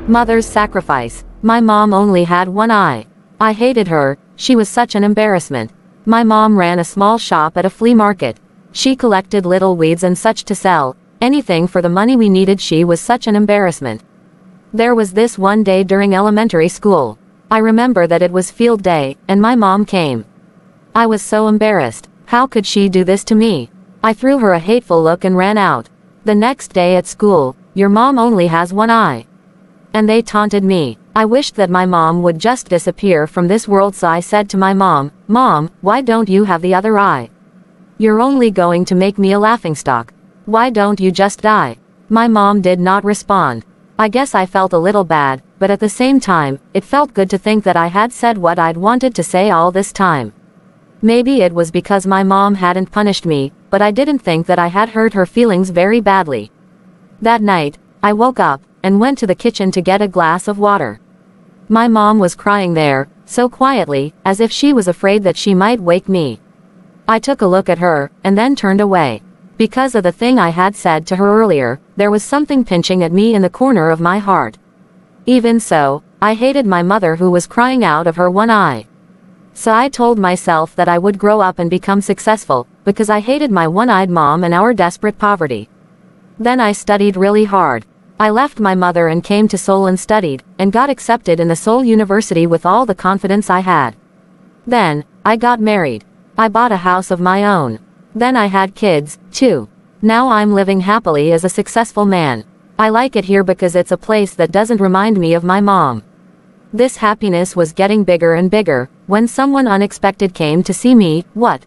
Mother's sacrifice. My mom only had one eye. I hated her, she was such an embarrassment. My mom ran a small shop at a flea market. She collected little weeds and such to sell, anything for the money we needed. She was such an embarrassment. There was this one day during elementary school. I remember that it was field day, and my mom came. I was so embarrassed. How could she do this to me? I threw her a hateful look and ran out. The next day at school, your mom only has one eye. And they taunted me. I wished that my mom would just disappear from this world, so I said to my mom, "Mom, why don't you have the other eye? You're only going to make me a laughingstock. Why don't you just die?" My mom did not respond. I guess I felt a little bad, but at the same time, it felt good to think that I had said what I'd wanted to say all this time. Maybe it was because my mom hadn't punished me, but I didn't think that I had hurt her feelings very badly. That night, I woke up and went to the kitchen to get a glass of water. My mom was crying there, so quietly, as if she was afraid that she might wake me. I took a look at her, and then turned away. Because of the thing I had said to her earlier, there was something pinching at me in the corner of my heart. Even so, I hated my mother who was crying out of her one eye. So I told myself that I would grow up and become successful, because I hated my one-eyed mom and our desperate poverty. Then I studied really hard. I left my mother and came to Seoul and studied, and got accepted in the Seoul University with all the confidence I had. Then, I got married. I bought a house of my own. Then I had kids, too. Now I'm living happily as a successful man. I like it here because it's a place that doesn't remind me of my mom. This happiness was getting bigger and bigger, when someone unexpected came to see me. What?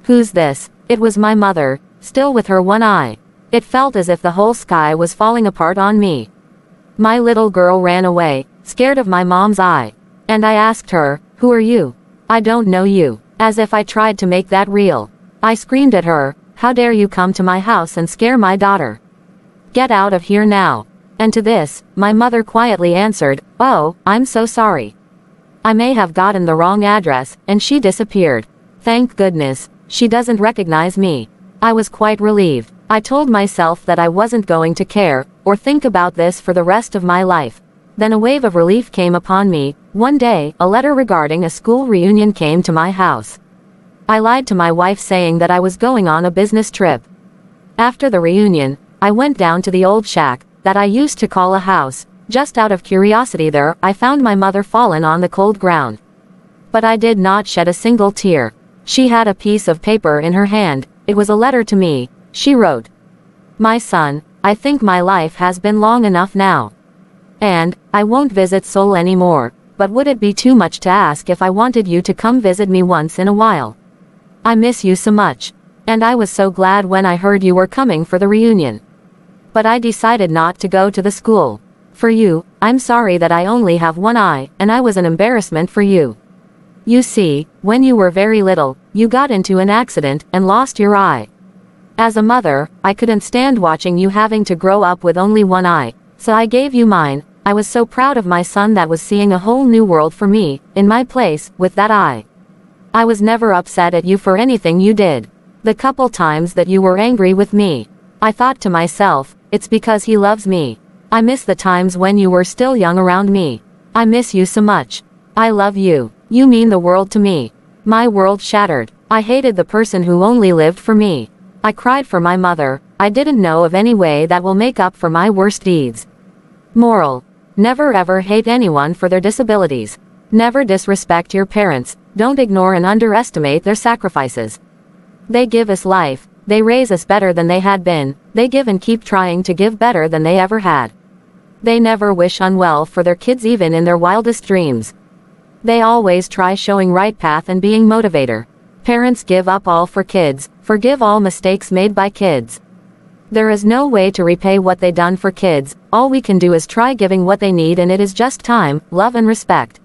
Who's this? It was my mother, still with her one eye. It felt as if the whole sky was falling apart on me. My little girl ran away, scared of my mom's eye. And I asked her, "Who are you? I don't know you," as if I tried to make that real. I screamed at her, "How dare you come to my house and scare my daughter? Get out of here now." And to this, my mother quietly answered, "Oh, I'm so sorry. I may have gotten the wrong address," and she disappeared. Thank goodness, she doesn't recognize me. I was quite relieved. I told myself that I wasn't going to care, or think about this for the rest of my life. Then a wave of relief came upon me. One day, a letter regarding a school reunion came to my house. I lied to my wife saying that I was going on a business trip. After the reunion, I went down to the old shack, that I used to call a house. Just out of curiosity there, I found my mother fallen on the cold ground. But I did not shed a single tear. She had a piece of paper in her hand. It was a letter to me. She wrote, "My son, I think my life has been long enough now. And, I won't visit Seoul anymore, but would it be too much to ask if I wanted you to come visit me once in a while? I miss you so much. And I was so glad when I heard you were coming for the reunion. But I decided not to go to the school. For you, I'm sorry that I only have one eye, and I was an embarrassment for you. You see, when you were very little, you got into an accident and lost your eye. As a mother, I couldn't stand watching you having to grow up with only one eye, so I gave you mine. I was so proud of my son that was seeing a whole new world for me, in my place, with that eye. I was never upset at you for anything you did. The couple times that you were angry with me, I thought to myself, it's because he loves me. I miss the times when you were still young around me. I miss you so much. I love you. You mean the world to me." My world shattered. I hated the person who only lived for me. I cried for my mother. I didn't know of any way that will make up for my worst deeds. Moral: never ever hate anyone for their disabilities. Never disrespect your parents. Don't ignore and underestimate their sacrifices. They give us life. They raise us better than they had been. They give and keep trying to give better than they ever had. They never wish unwell for their kids even in their wildest dreams. They always try showing right path and being motivator. Parents give up all for kids, forgive all mistakes made by kids. There is no way to repay what they done for kids. All we can do is try giving what they need, and it is just time, love and respect.